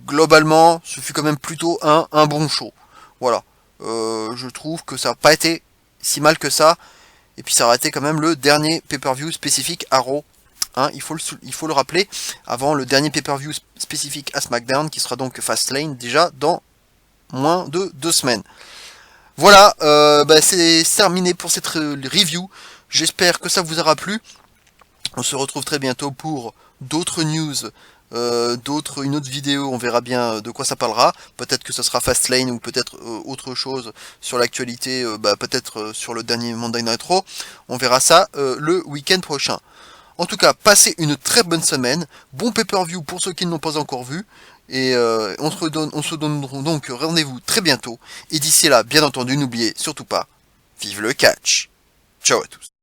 Globalement, ce fut quand même plutôt un bon show. Voilà. Je trouve que ça n'a pas été si mal que ça. Et puis ça aurait été quand même le dernier pay-per-view spécifique à Raw. Il faut le rappeler, avant le dernier pay-per-view spécifique à SmackDown, qui sera donc Fastlane, déjà dans moins de 2 semaines. Voilà, c'est terminé pour cette review. J'espère que ça vous aura plu. On se retrouve très bientôt pour d'autres news, une autre vidéo, on verra bien de quoi ça parlera. Peut-être que ce sera Fastlane ou peut-être autre chose sur l'actualité, peut-être sur le dernier Monday Night Raw. On verra ça le week-end prochain. En tout cas, passez une très bonne semaine. Bon pay-per-view pour ceux qui ne l'ont pas encore vu. Et on se donne donc rendez-vous très bientôt. Et d'ici là, bien entendu, n'oubliez surtout pas, vive le catch. Ciao à tous.